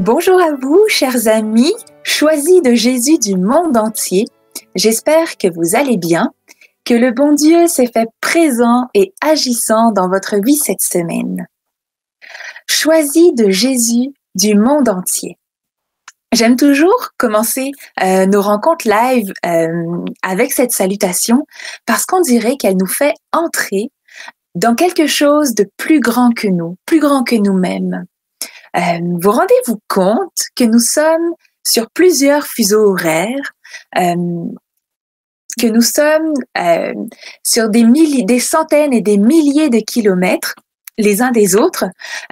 Bonjour à vous, chers amis, choisis de Jésus du monde entier. J'espère que vous allez bien, que le bon Dieu s'est fait présent et agissant dans votre vie cette semaine. Choisis de Jésus du monde entier. J'aime toujours commencer nos rencontres live avec cette salutation parce qu'on dirait qu'elle nous fait entrer dans quelque chose de plus grand que nous, plus grand que nous-mêmes. Vous rendez-vous compte que nous sommes sur plusieurs fuseaux horaires, que nous sommes sur des centaines et des milliers de kilomètres les uns des autres,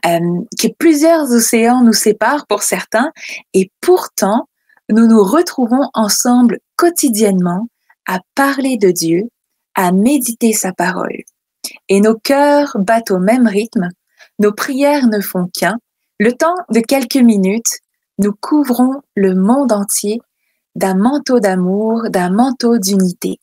que plusieurs océans nous séparent pour certains, et pourtant, nous nous retrouvons ensemble quotidiennement à parler de Dieu, à méditer sa parole. Et nos cœurs battent au même rythme, nos prières ne font qu'un. Le temps de quelques minutes, nous couvrons le monde entier d'un manteau d'amour, d'un manteau d'unité.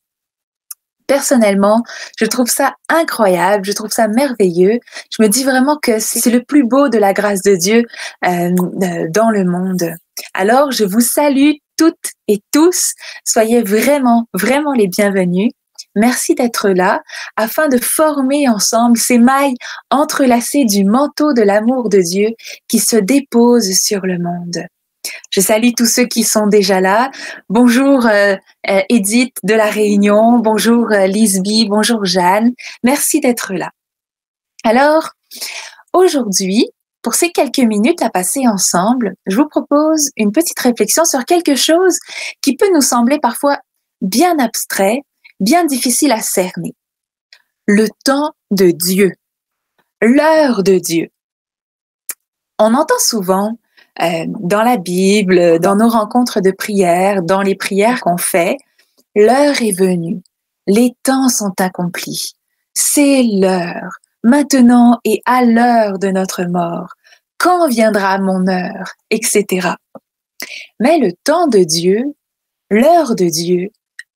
Personnellement, je trouve ça incroyable, je trouve ça merveilleux. Je me dis vraiment que c'est le plus beau de la grâce de Dieu dans le monde. Alors, je vous salue toutes et tous. Soyez vraiment, vraiment les bienvenus. Merci d'être là afin de former ensemble ces mailles entrelacées du manteau de l'amour de Dieu qui se dépose sur le monde. Je salue tous ceux qui sont déjà là. Bonjour Edith de La Réunion, bonjour Lisby, bonjour Jeanne. Merci d'être là. Alors, aujourd'hui, pour ces quelques minutes à passer ensemble, je vous propose une petite réflexion sur quelque chose qui peut nous sembler parfois bien abstrait, bien difficile à cerner. Le temps de Dieu, l'heure de Dieu. On entend souvent dans la Bible, dans nos rencontres de prière, dans les prières qu'on fait, l'heure est venue, les temps sont accomplis, c'est l'heure, maintenant et à l'heure de notre mort, quand viendra mon heure, etc. Mais le temps de Dieu, l'heure de Dieu,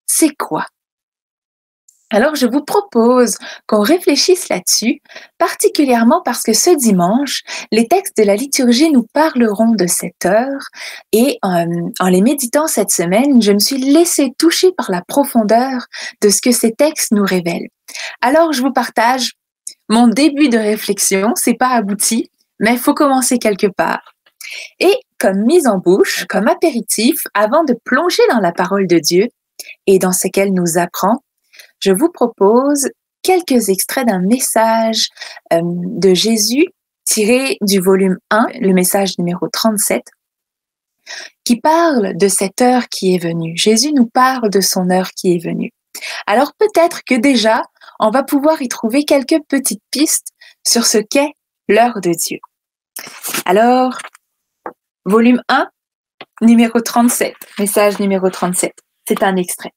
c'est quoi? Alors, je vous propose qu'on réfléchisse là-dessus, particulièrement parce que ce dimanche, les textes de la liturgie nous parleront de cette heure et en les méditant cette semaine, je me suis laissée toucher par la profondeur de ce que ces textes nous révèlent. Alors, je vous partage mon début de réflexion, c'est pas abouti, mais il faut commencer quelque part. Et comme mise en bouche, comme apéritif, avant de plonger dans la parole de Dieu et dans ce qu'elle nous apprend, je vous propose quelques extraits d'un message de Jésus tiré du volume 1, le message numéro 37, qui parle de cette heure qui est venue. Jésus nous parle de son heure qui est venue. Alors peut-être que déjà, on va pouvoir y trouver quelques petites pistes sur ce qu'est l'heure de Dieu. Alors, volume 1, numéro 37, message numéro 37, c'est un extrait.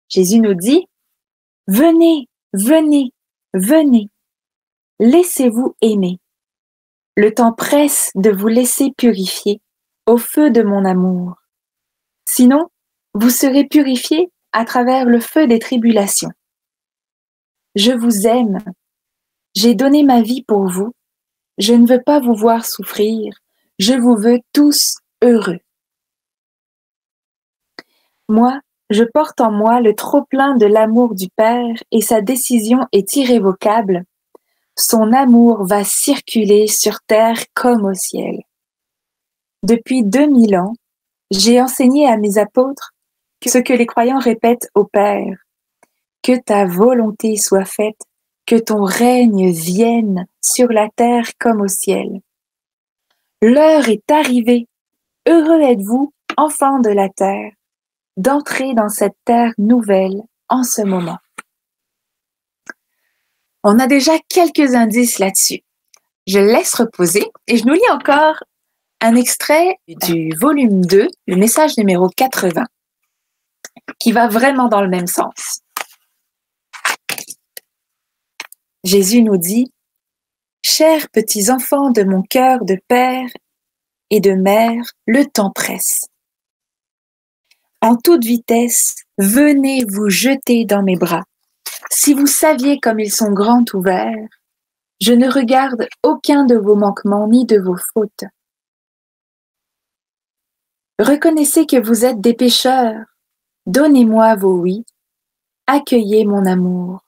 Jésus nous dit, « Venez, venez, venez, laissez-vous aimer. Le temps presse de vous laisser purifier au feu de mon amour. Sinon, vous serez purifiés à travers le feu des tribulations. Je vous aime, j'ai donné ma vie pour vous, je ne veux pas vous voir souffrir, je vous veux tous heureux. Moi, je porte en moi le trop-plein de l'amour du Père et sa décision est irrévocable. Son amour va circuler sur terre comme au ciel. Depuis 2000 ans, j'ai enseigné à mes apôtres ce que les croyants répètent au Père. Que ta volonté soit faite, que ton règne vienne sur la terre comme au ciel. L'heure est arrivée. Heureux êtes-vous, enfants de la terre, d'entrer dans cette terre nouvelle en ce moment. On a déjà quelques indices là-dessus. Je laisse reposer et je nous lis encore un extrait du volume 2, le message numéro 80, qui va vraiment dans le même sens. Jésus nous dit, « Chers petits enfants de mon cœur de père et de mère, le temps presse. En toute vitesse, venez vous jeter dans mes bras. Si vous saviez comme ils sont grands ouverts, je ne regarde aucun de vos manquements ni de vos fautes. Reconnaissez que vous êtes des pécheurs. Donnez-moi vos oui. Accueillez mon amour.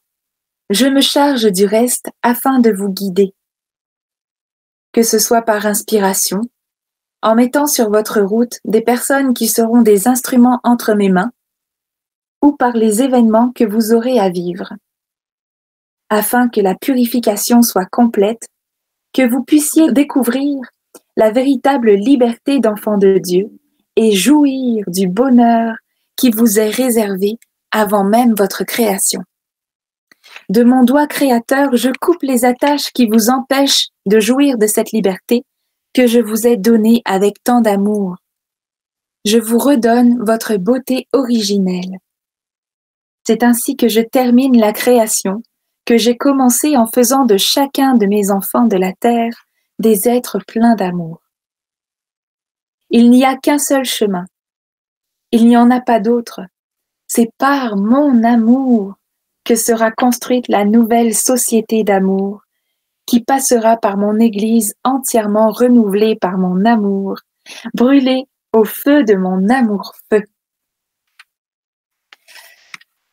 Je me charge du reste afin de vous guider. Que ce soit par inspiration, en mettant sur votre route des personnes qui seront des instruments entre mes mains, ou par les événements que vous aurez à vivre, afin que la purification soit complète, que vous puissiez découvrir la véritable liberté d'enfant de Dieu et jouir du bonheur qui vous est réservé avant même votre création. De mon doigt créateur, je coupe les attaches qui vous empêchent de jouir de cette liberté que je vous ai donnée avec tant d'amour. Je vous redonne votre beauté originelle. C'est ainsi que je termine la création que j'ai commencée en faisant de chacun de mes enfants de la terre des êtres pleins d'amour. Il n'y a qu'un seul chemin. Il n'y en a pas d'autre. C'est par mon amour que sera construite la nouvelle société d'amour qui passera par mon Église entièrement renouvelée par mon amour, brûlée au feu de mon amour-feu.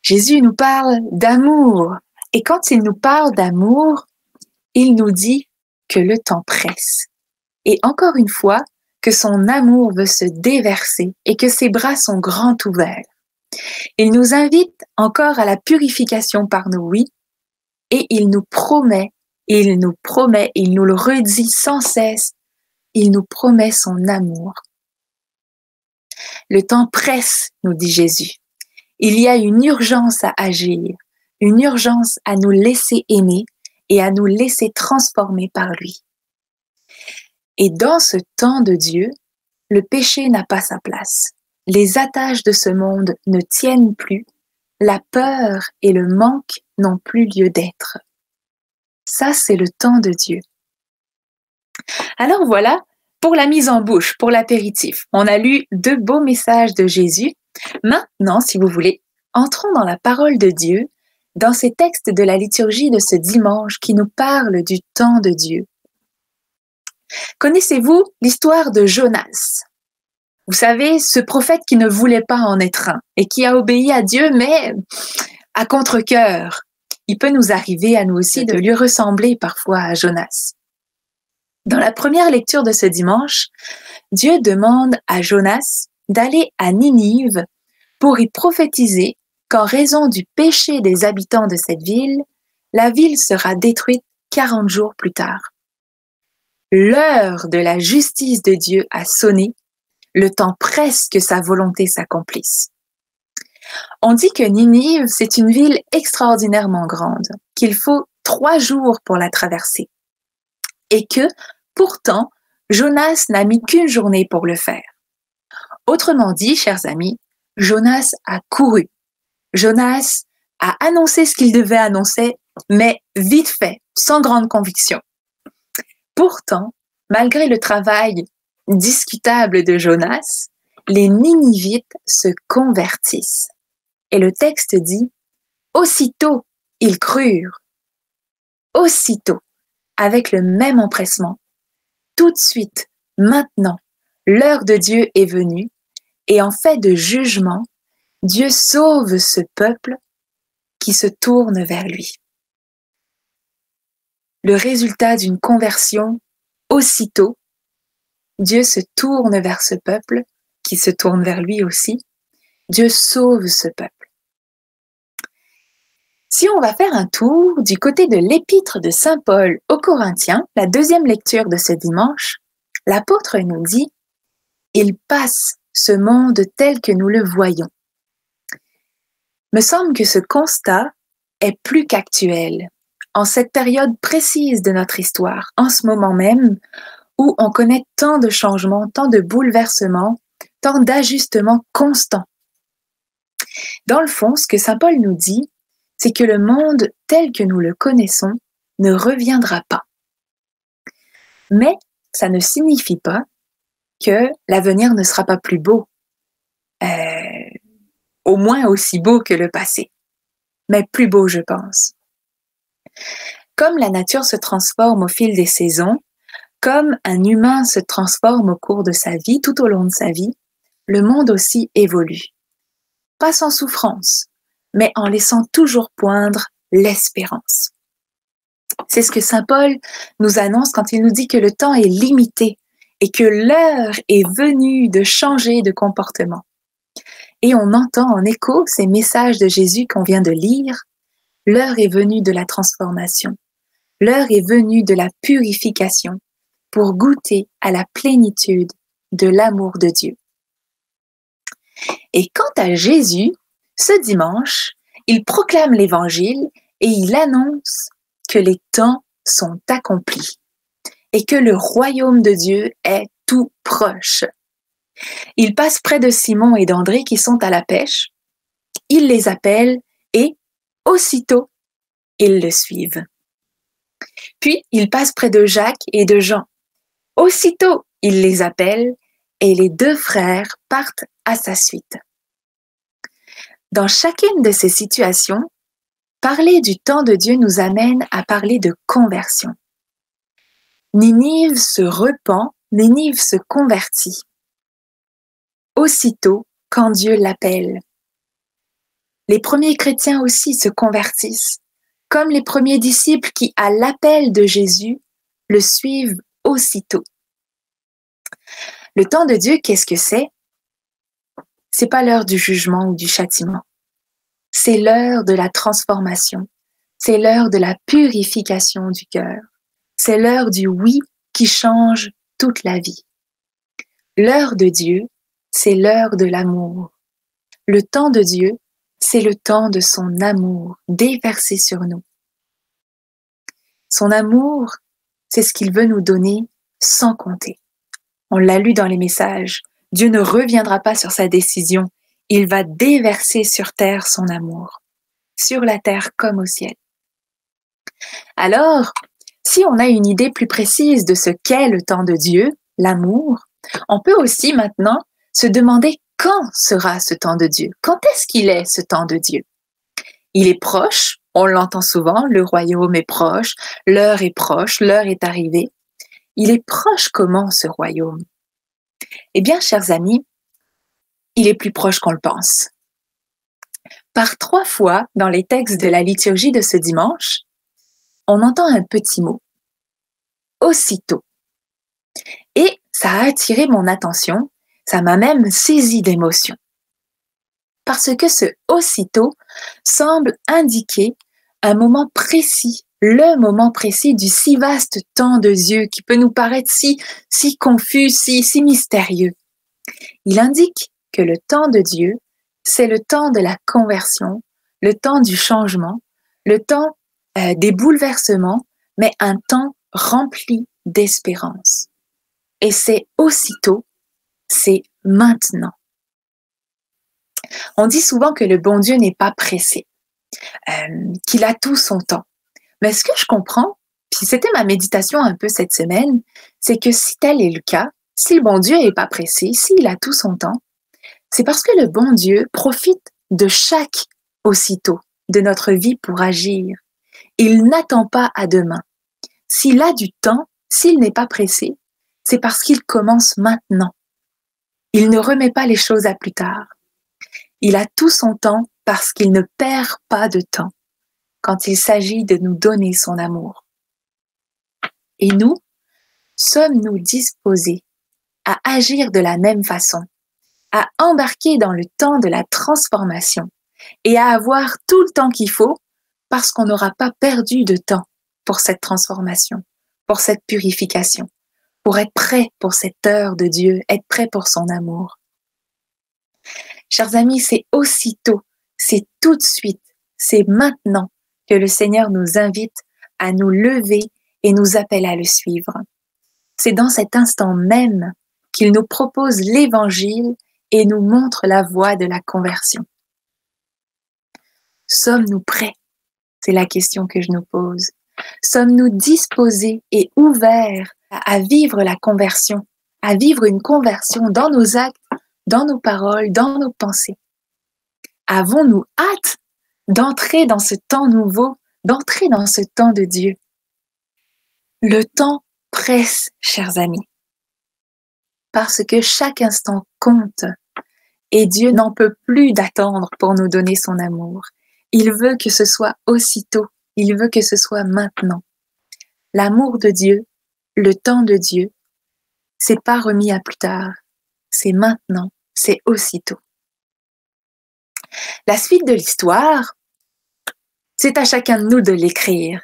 Jésus nous parle d'amour. Et quand il nous parle d'amour, il nous dit que le temps presse. Et encore une fois, que son amour veut se déverser et que ses bras sont grands ouverts. Il nous invite encore à la purification par nos oui et il nous le redit sans cesse, il nous promet son amour. Le temps presse, nous dit Jésus. Il y a une urgence à agir, une urgence à nous laisser aimer et à nous laisser transformer par lui. Et dans ce temps de Dieu, le péché n'a pas sa place. Les attaches de ce monde ne tiennent plus, la peur et le manque n'ont plus lieu d'être. Ça, c'est le temps de Dieu. Alors voilà, pour la mise en bouche, pour l'apéritif, on a lu 2 beaux messages de Jésus. Maintenant, si vous voulez, entrons dans la parole de Dieu, dans ces textes de la liturgie de ce dimanche qui nous parlent du temps de Dieu. Connaissez-vous l'histoire de Jonas? Vous savez, ce prophète qui ne voulait pas en être un et qui a obéi à Dieu, mais à contre-cœur. Il peut nous arriver à nous aussi de lui ressembler parfois à Jonas. Dans la première lecture de ce dimanche, Dieu demande à Jonas d'aller à Ninive pour y prophétiser qu'en raison du péché des habitants de cette ville, la ville sera détruite 40 jours plus tard. L'heure de la justice de Dieu a sonné, le temps presse que sa volonté s'accomplisse. On dit que Ninive, c'est une ville extraordinairement grande, qu'il faut 3 jours pour la traverser. Et que, pourtant, Jonas n'a mis qu'une journée pour le faire. Autrement dit, chers amis, Jonas a couru. Jonas a annoncé ce qu'il devait annoncer, mais vite fait, sans grande conviction. Pourtant, malgré le travail discutable de Jonas, les Ninivites se convertissent. Et le texte dit, aussitôt, ils crurent. Aussitôt, avec le même empressement, tout de suite, maintenant, l'heure de Dieu est venue, et en fait de jugement, Dieu sauve ce peuple qui se tourne vers lui. Le résultat d'une conversion, aussitôt, Dieu se tourne vers ce peuple, qui se tourne vers lui aussi. Dieu sauve ce peuple. Si on va faire un tour du côté de l'épître de Saint Paul aux Corinthiens, la 2e lecture de ce dimanche, l'apôtre nous dit « Il passe ce monde tel que nous le voyons ». Me semble que ce constat est plus qu'actuel, en cette période précise de notre histoire, en ce moment même, où on connaît tant de changements, tant de bouleversements, tant d'ajustements constants. Dans le fond, ce que saint Paul nous dit, c'est que le monde tel que nous le connaissons ne reviendra pas. Mais ça ne signifie pas que l'avenir ne sera pas plus beau, au moins aussi beau que le passé, mais plus beau, je pense. Comme la nature se transforme au fil des saisons, comme un humain se transforme au cours de sa vie, tout au long de sa vie, le monde aussi évolue. Pas sans souffrance, mais en laissant toujours poindre l'espérance. C'est ce que saint Paul nous annonce quand il nous dit que le temps est limité et que l'heure est venue de changer de comportement. Et on entend en écho ces messages de Jésus qu'on vient de lire. L'heure est venue de la transformation. L'heure est venue de la purification pour goûter à la plénitude de l'amour de Dieu. Et quant à Jésus, ce dimanche, il proclame l'Évangile et il annonce que les temps sont accomplis et que le royaume de Dieu est tout proche. Il passe près de Simon et d'André qui sont à la pêche, il les appelle et, aussitôt, ils le suivent. Puis, il passe près de Jacques et de Jean. Aussitôt, il les appelle et les deux frères partent à sa suite. Dans chacune de ces situations, parler du temps de Dieu nous amène à parler de conversion. Ninive se repent, Ninive se convertit. Aussitôt, quand Dieu l'appelle. Les premiers chrétiens aussi se convertissent, comme les premiers disciples qui, à l'appel de Jésus, le suivent aussitôt. Le temps de Dieu, qu'est-ce que c'est? C'est pas l'heure du jugement ou du châtiment. C'est l'heure de la transformation. C'est l'heure de la purification du cœur. C'est l'heure du oui qui change toute la vie. L'heure de Dieu, c'est l'heure de l'amour. Le temps de Dieu, c'est le temps de son amour déversé sur nous. Son amour, c'est ce qu'il veut nous donner sans compter. On l'a lu dans les messages. Dieu ne reviendra pas sur sa décision. Il va déverser sur terre son amour, sur la terre comme au ciel. Alors, si on a une idée plus précise de ce qu'est le temps de Dieu, l'amour, on peut aussi maintenant se demander quand sera ce temps de Dieu? Quand est-ce qu'il est ce temps de Dieu? Il est proche, on l'entend souvent, le royaume est proche, l'heure est arrivée. Il est proche comment ce royaume? Eh bien, chers amis, il est plus proche qu'on le pense. Par 3 fois dans les textes de la liturgie de ce dimanche, on entend un petit mot. Aussitôt. Et ça a attiré mon attention, ça m'a même saisi d'émotion. Parce que ce aussitôt semble indiquer un moment précis, le moment précis du si vaste temps de Dieu qui peut nous paraître si confus, si mystérieux. Il indique que le temps de Dieu, c'est le temps de la conversion, le temps du changement, le temps des bouleversements, mais un temps rempli d'espérance. Et c'est aussitôt, c'est maintenant. On dit souvent que le bon Dieu n'est pas pressé, qu'il a tout son temps. Mais ce que je comprends, puis c'était ma méditation un peu cette semaine, c'est que si tel est le cas, si le bon Dieu n'est pas pressé, s'il a tout son temps, c'est parce que le bon Dieu profite de chaque aussitôt de notre vie pour agir. Il n'attend pas à demain. S'il a du temps, s'il n'est pas pressé, c'est parce qu'il commence maintenant. Il ne remet pas les choses à plus tard. Il a tout son temps parce qu'il ne perd pas de temps quand il s'agit de nous donner son amour. Et nous, sommes-nous disposés à agir de la même façon, à embarquer dans le temps de la transformation et à avoir tout le temps qu'il faut parce qu'on n'aura pas perdu de temps pour cette transformation, pour cette purification, pour être prêt pour cette heure de Dieu, être prêt pour son amour. Chers amis, c'est aussitôt, c'est tout de suite, c'est maintenant que le Seigneur nous invite à nous lever et nous appelle à le suivre. C'est dans cet instant même qu'il nous propose l'Évangile et nous montre la voie de la conversion. Sommes-nous prêts? C'est la question que je nous pose. Sommes-nous disposés et ouverts à vivre la conversion, à vivre une conversion dans nos actes, dans nos paroles, dans nos pensées? Avons-nous hâte d'entrer dans ce temps nouveau, d'entrer dans ce temps de Dieu? Le temps presse, chers amis, parce que chaque instant compte. Et Dieu n'en peut plus d'attendre pour nous donner son amour. Il veut que ce soit aussitôt. Il veut que ce soit maintenant. L'amour de Dieu, le temps de Dieu, c'est pas remis à plus tard. C'est maintenant. C'est aussitôt. La suite de l'histoire, c'est à chacun de nous de l'écrire.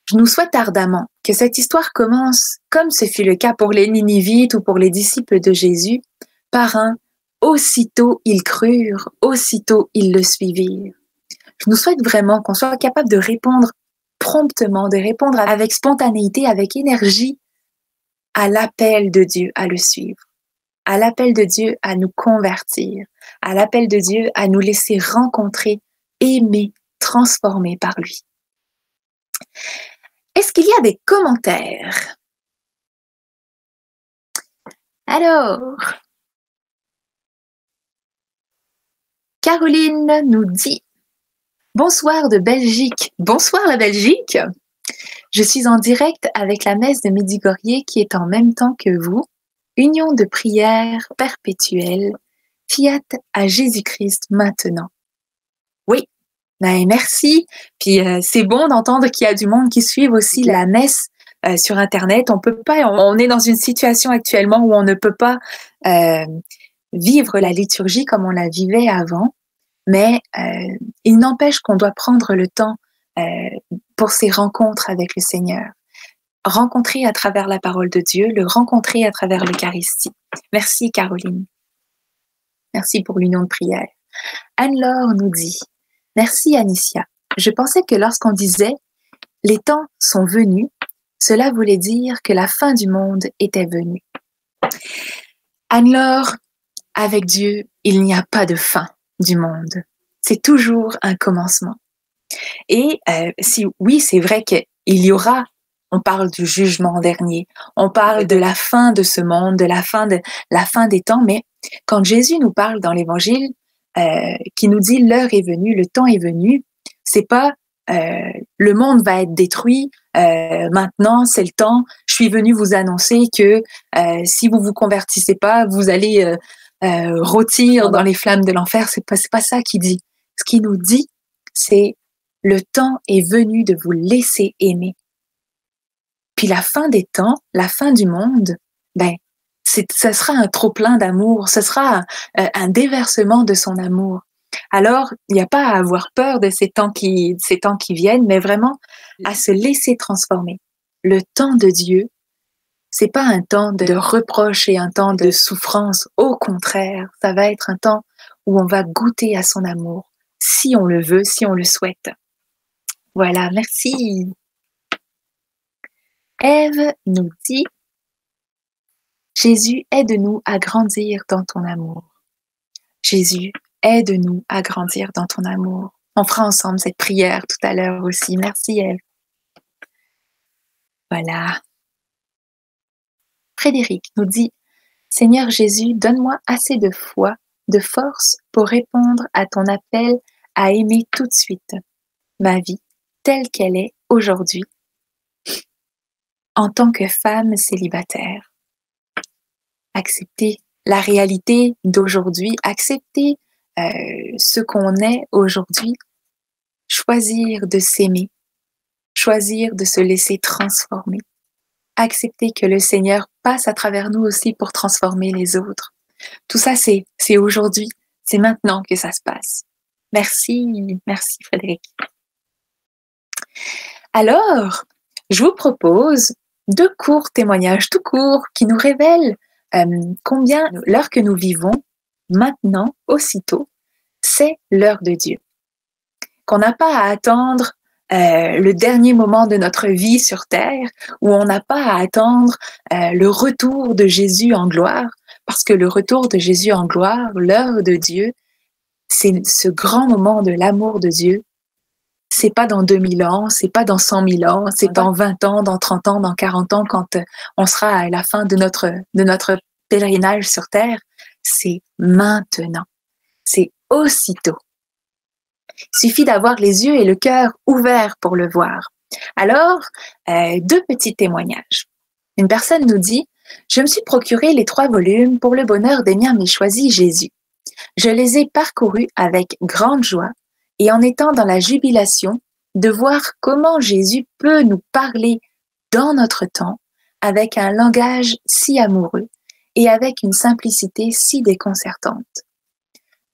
Je nous souhaite ardemment que cette histoire commence, comme ce fut le cas pour les Ninivites ou pour les disciples de Jésus, par un « aussitôt ils crurent, aussitôt ils le suivirent ». Je nous souhaite vraiment qu'on soit capable de répondre promptement, de répondre avec spontanéité, avec énergie à l'appel de Dieu à le suivre, à l'appel de Dieu à nous convertir, à l'appel de Dieu à nous laisser rencontrer, aimer, transformer par lui. Est-ce qu'il y a des commentaires? Alors, Caroline nous dit « Bonsoir de Belgique. Bonsoir la Belgique. Je suis en direct avec la messe de Medjugorje qui est en même temps que vous. Union de prière perpétuelle. Fiat à Jésus-Christ maintenant. » Oui, ben, merci. Puis c'est bon d'entendre qu'il y a du monde qui suit aussi la messe sur Internet. On peut pas, on est dans une situation actuellement où on ne peut pas vivre la liturgie comme on la vivait avant, mais il n'empêche qu'on doit prendre le temps pour ces rencontres avec le Seigneur. Rencontrer à travers la parole de Dieu, le rencontrer à travers l'Eucharistie. Merci Caroline. Merci pour l'union de prière. Anne-Laure nous dit « Merci Anicia. Je pensais que lorsqu'on disait « les temps sont venus », cela voulait dire que la fin du monde était venue. Anne-Laure, avec Dieu, il n'y a pas de fin du monde. C'est toujours un commencement. Et si oui, c'est vrai qu'il y aura, on parle du jugement dernier, on parle de la fin de ce monde, de la fin des temps, mais quand Jésus nous parle dans l'Évangile, qui nous dit l'heure est venue, le temps est venu, c'est pas le monde va être détruit, maintenant c'est le temps, je suis venu vous annoncer que si vous vous convertissez pas, vous allez rôtir dans les flammes de l'enfer. C'est pas ça qu'il dit. Ce qu'il nous dit, c'est le temps est venu de vous laisser aimer. Puis la fin des temps, la fin du monde, ben, ce sera un trop-plein d'amour, ce sera un déversement de son amour. Alors, il n'y a pas à avoir peur de ces temps qui viennent, mais vraiment à se laisser transformer. Le temps de Dieu, c'est pas un temps de reproche et un temps de souffrance. Au contraire, ça va être un temps où on va goûter à son amour, si on le veut, si on le souhaite. Voilà, merci. Ève nous dit « Jésus, aide-nous à grandir dans ton amour. » Jésus, aide-nous à grandir dans ton amour. On fera ensemble cette prière tout à l'heure aussi. Merci Ève. Voilà. Frédéric nous dit « Seigneur Jésus, donne-moi assez de foi, de force pour répondre à ton appel à aimer tout de suite ma vie telle qu'elle est aujourd'hui en tant que femme célibataire. Accepter la réalité d'aujourd'hui, accepter ce qu'on est aujourd'hui, choisir de s'aimer, choisir de se laisser transformer, accepter que le Seigneur passe à travers nous aussi pour transformer les autres. Tout ça, c'est aujourd'hui, c'est maintenant que ça se passe. Merci, merci Frédéric. Alors, je vous propose 2 courts témoignages tout courts qui nous révèlent combien l'heure que nous vivons, maintenant, aussitôt, c'est l'heure de Dieu. Qu'on n'a pas à attendre le dernier moment de notre vie sur terre, où on n'a pas à attendre le retour de Jésus en gloire, parce que le retour de Jésus en gloire, l'heure de Dieu, c'est ce grand moment de l'amour de Dieu. C'est pas dans 2000 ans, c'est pas dans 100 000 ans, c'est dans 20 ans, dans 30 ans, dans 40 ans, quand on sera à la fin de notre pèlerinage sur terre. C'est maintenant. C'est aussitôt. Il suffit d'avoir les yeux et le cœur ouverts pour le voir. Alors, 2 petits témoignages. Une personne nous dit « Je me suis procuré les 3 volumes pour le bonheur des miens, mais choisi Jésus. Je les ai parcourus avec grande joie et en étant dans la jubilation de voir comment Jésus peut nous parler dans notre temps avec un langage si amoureux et avec une simplicité si déconcertante.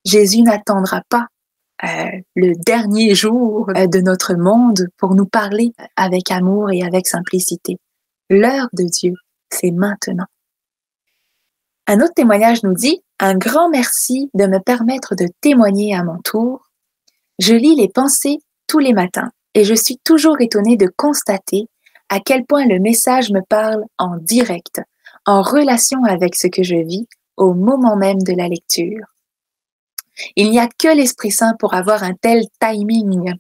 Jésus n'attendra pas le dernier jour de notre monde pour nous parler avec amour et avec simplicité. L'heure de Dieu, c'est maintenant. Un autre témoignage nous dit « Un grand merci de me permettre de témoigner à mon tour. Je lis les pensées tous les matins et je suis toujours étonnée de constater à quel point le message me parle en direct, en relation avec ce que je vis au moment même de la lecture. Il n'y a que l'Esprit Saint pour avoir un tel timing.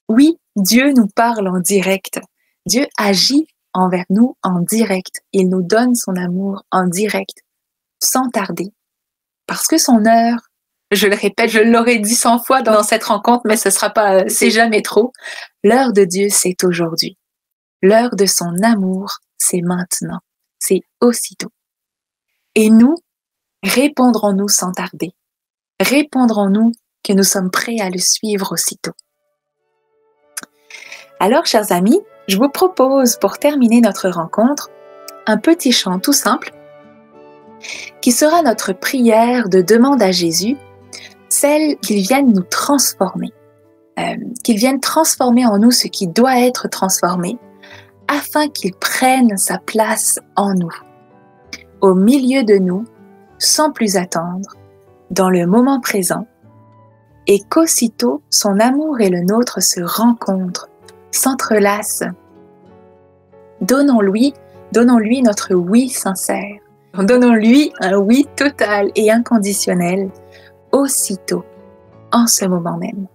Oui, Dieu nous parle en direct. Dieu agit envers nous en direct. Il nous donne son amour en direct, sans tarder. Parce que son heure, je le répète, je l'aurais dit 100 fois dans cette rencontre, mais ce sera pas, c'est jamais trop. L'heure de Dieu, c'est aujourd'hui. L'heure de son amour, c'est maintenant. C'est aussitôt. Et nous, répondrons-nous sans tarder? Répondrons-nous que nous sommes prêts à le suivre aussitôt? Alors, chers amis, je vous propose, pour terminer notre rencontre, un petit chant tout simple qui sera notre prière de demande à Jésus, celle qu'il vienne nous transformer, qu'il vienne transformer en nous ce qui doit être transformé, afin qu'il prenne sa place en nous, au milieu de nous, sans plus attendre, dans le moment présent, et qu'aussitôt son amour et le nôtre se rencontrent, s'entrelacent. Donnons-lui notre oui sincère. Donnons-lui un oui total et inconditionnel, aussitôt, en ce moment même.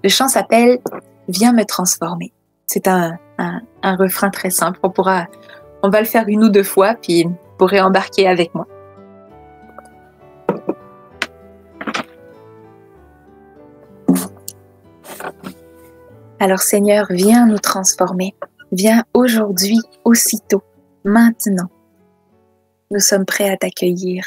Le chant s'appelle « Viens me transformer ». C'est un refrain très simple. On va le faire 1 ou 2 fois, puis vous pourrez embarquer avec moi. Alors Seigneur, viens nous transformer. Viens aujourd'hui, aussitôt, maintenant. Nous sommes prêts à t'accueillir.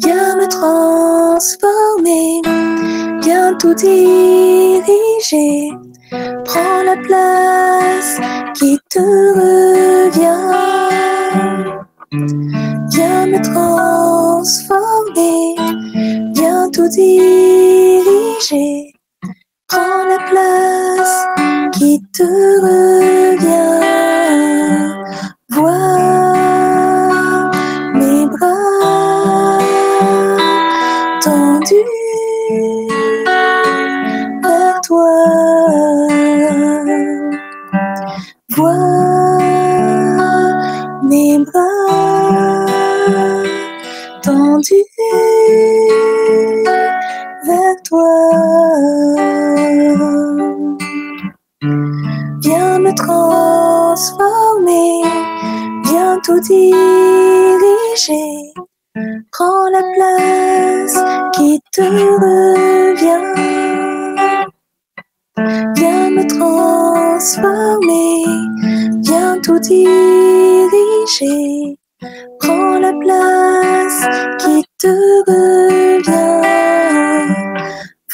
Viens me transformer, viens tout diriger, prends la place qui te revient. Viens me transformer, viens tout diriger, prends la place qui te revient. Vois mes bras tendus vers toi. Vois mes bras tendus vers toi. Viens me transformer, viens tout diriger, prends la place qui te revient. Viens me transformer, viens tout diriger, prends la place qui te revient.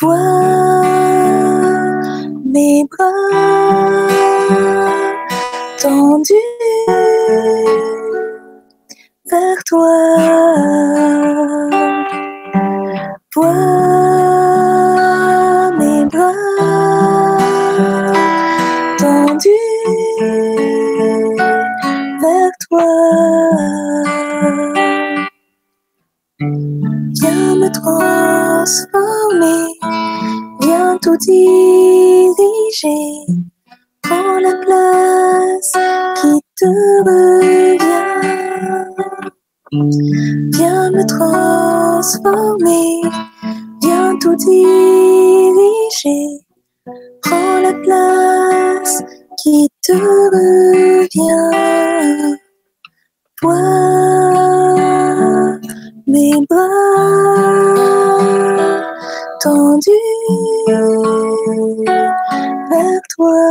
Vois mes bras tendus vers toi. Vois mes bras tendus vers toi. Viens me transformer, viens tout diriger, prends la place qui te revient. Viens me transformer, viens tout diriger. Prends la place qui te revient. Vois mes bras tendus vers toi.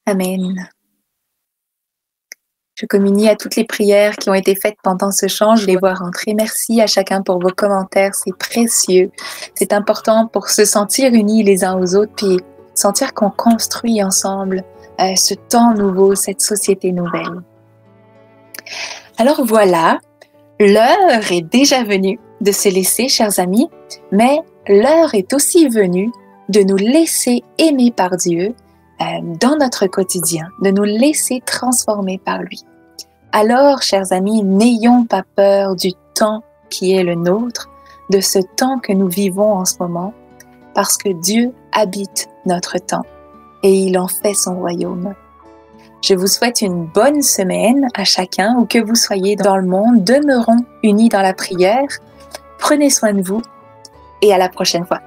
Amen. Je communie à toutes les prières qui ont été faites pendant ce chant. Je les vois rentrer. Merci à chacun pour vos commentaires. C'est précieux. C'est important pour se sentir unis les uns aux autres, puis sentir qu'on construit ensemble ce temps nouveau, cette société nouvelle. Alors voilà, l'heure est déjà venue de se laisser, chers amis, mais l'heure est aussi venue de nous laisser aimer par Dieu dans notre quotidien, de nous laisser transformer par lui. Alors, chers amis, n'ayons pas peur du temps qui est le nôtre, de ce temps que nous vivons en ce moment, parce que Dieu habite notre temps et il en fait son royaume. Je vous souhaite une bonne semaine à chacun, où que vous soyez dans le monde. Demeurons unis dans la prière. Prenez soin de vous et à la prochaine fois.